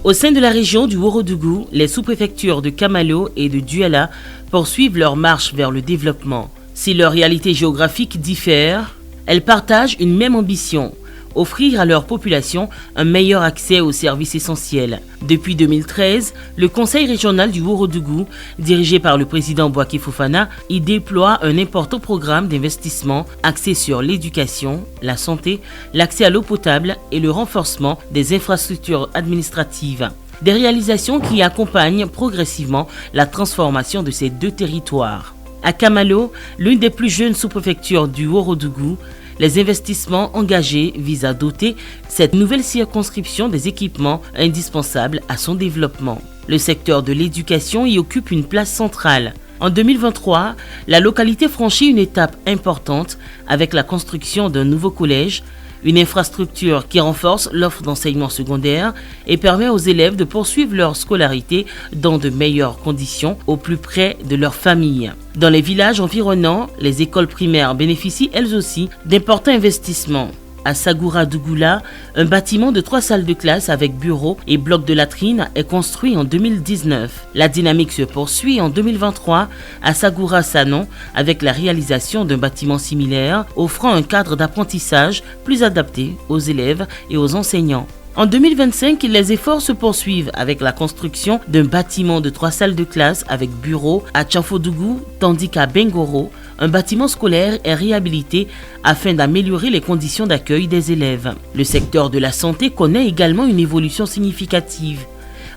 Au sein de la région du Ourodougou, les sous-préfectures de Kamalo et de Douala poursuivent leur marche vers le développement. Si leurs réalités géographiques diffèrent, elles partagent une même ambition: offrir à leur population un meilleur accès aux services essentiels. Depuis 2013, le Conseil régional du Ourodougou, dirigé par le président Bouaké Fofana, y déploie un important programme d'investissement axé sur l'éducation, la santé, l'accès à l'eau potable et le renforcement des infrastructures administratives. Des réalisations qui accompagnent progressivement la transformation de ces deux territoires. À Kamalo, l'une des plus jeunes sous-préfectures du Ourodougou, les investissements engagés visent à doter cette nouvelle circonscription des équipements indispensables à son développement. Le secteur de l'éducation y occupe une place centrale. En 2023, la localité franchit une étape importante avec la construction d'un nouveau collège, une infrastructure qui renforce l'offre d'enseignement secondaire et permet aux élèves de poursuivre leur scolarité dans de meilleures conditions au plus près de leur famille. Dans les villages environnants, les écoles primaires bénéficient elles aussi d'importants investissements. À Sagoura Dougoula, un bâtiment de 3 salles de classe avec bureaux et blocs de latrines est construit en 2019. La dynamique se poursuit en 2023 à Sagoura Sanon avec la réalisation d'un bâtiment similaire offrant un cadre d'apprentissage plus adapté aux élèves et aux enseignants. En 2025, les efforts se poursuivent avec la construction d'un bâtiment de 3 salles de classe avec bureaux à Tchanfodougou, tandis qu'à Bengoro, un bâtiment scolaire est réhabilité afin d'améliorer les conditions d'accueil des élèves. Le secteur de la santé connaît également une évolution significative.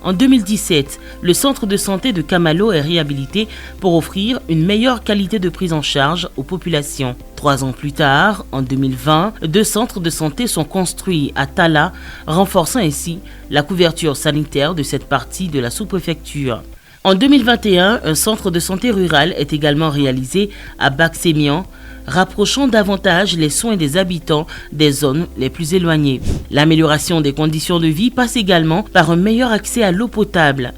En 2017, le centre de santé de Kamalo est réhabilité pour offrir une meilleure qualité de prise en charge aux populations. 3 ans plus tard, en 2020, 2 centres de santé sont construits à Tala, renforçant ainsi la couverture sanitaire de cette partie de la sous-préfecture. En 2021, un centre de santé rural est également réalisé à Bac-Sémian, rapprochant davantage les soins des habitants des zones les plus éloignées. L'amélioration des conditions de vie passe également par un meilleur accès à l'eau potable.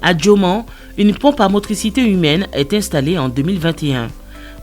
À Djoman, une pompe à motricité humaine est installée en 2021.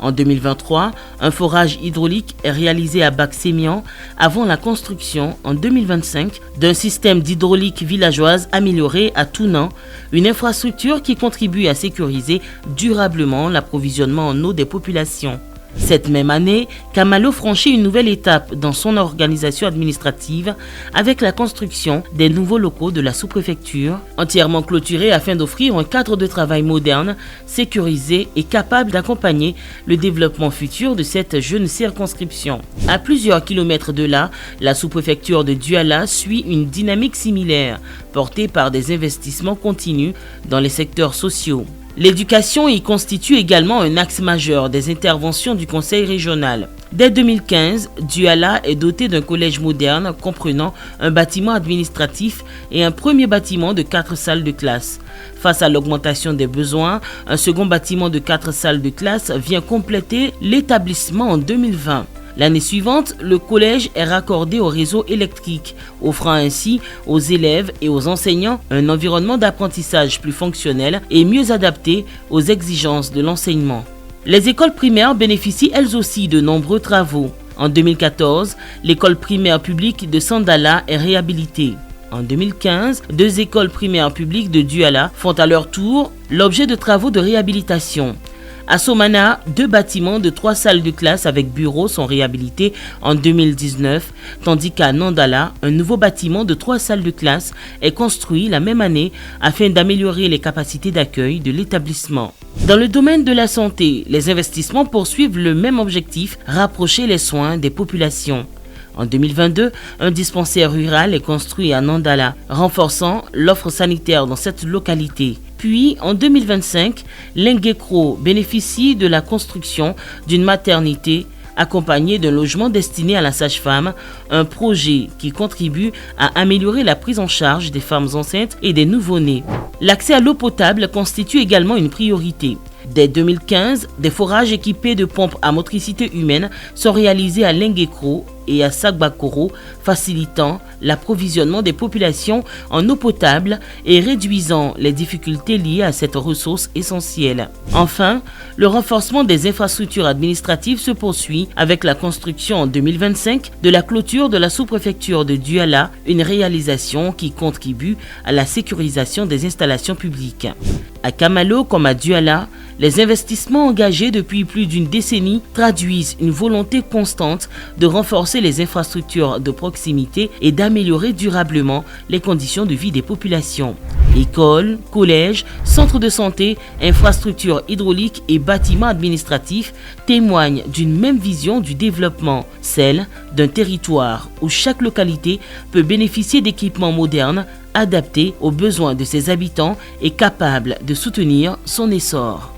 En 2023, un forage hydraulique est réalisé à Bac-Sémian avant la construction en 2025 d'un système d'hydraulique villageoise amélioré à Tounan, une infrastructure qui contribue à sécuriser durablement l'approvisionnement en eau des populations. Cette même année, Kamalo franchit une nouvelle étape dans son organisation administrative avec la construction des nouveaux locaux de la sous-préfecture, entièrement clôturés afin d'offrir un cadre de travail moderne, sécurisé et capable d'accompagner le développement futur de cette jeune circonscription. À plusieurs kilomètres de là, la sous-préfecture de Douala suit une dynamique similaire, portée par des investissements continus dans les secteurs sociaux. L'éducation y constitue également un axe majeur des interventions du Conseil régional. Dès 2015, Douala est doté d'un collège moderne comprenant un bâtiment administratif et un premier bâtiment de 4 salles de classe. Face à l'augmentation des besoins, un second bâtiment de 4 salles de classe vient compléter l'établissement en 2020. L'année suivante, le collège est raccordé au réseau électrique, offrant ainsi aux élèves et aux enseignants un environnement d'apprentissage plus fonctionnel et mieux adapté aux exigences de l'enseignement. Les écoles primaires bénéficient elles aussi de nombreux travaux. En 2014, l'école primaire publique de Sandala est réhabilitée. En 2015, 2 écoles primaires publiques de Douala font à leur tour l'objet de travaux de réhabilitation. À Somana, 2 bâtiments de 3 salles de classe avec bureaux sont réhabilités en 2019, tandis qu'à Nandala, un nouveau bâtiment de 3 salles de classe est construit la même année afin d'améliorer les capacités d'accueil de l'établissement. Dans le domaine de la santé, les investissements poursuivent le même objectif, rapprocher les soins des populations. En 2022, un dispensaire rural est construit à Nandala, renforçant l'offre sanitaire dans cette localité. Puis, en 2025, Lenguekro bénéficie de la construction d'une maternité accompagnée d'un logement destiné à la sage-femme, un projet qui contribue à améliorer la prise en charge des femmes enceintes et des nouveau-nés. L'accès à l'eau potable constitue également une priorité. Dès 2015, des forages équipés de pompes à motricité humaine sont réalisés à Lenguekro, et à Sagbakoro, facilitant l'approvisionnement des populations en eau potable et réduisant les difficultés liées à cette ressource essentielle. Enfin, le renforcement des infrastructures administratives se poursuit avec la construction en 2025 de la clôture de la sous-préfecture de Douala, une réalisation qui contribue à la sécurisation des installations publiques. À Kamalo comme à Douala, les investissements engagés depuis plus d'une décennie traduisent une volonté constante de renforcer les infrastructures de proximité et d'améliorer durablement les conditions de vie des populations. Écoles, collèges, centres de santé, infrastructures hydrauliques et bâtiments administratifs témoignent d'une même vision du développement, celle d'un territoire où chaque localité peut bénéficier d'équipements modernes adaptés aux besoins de ses habitants et capables de soutenir son essor.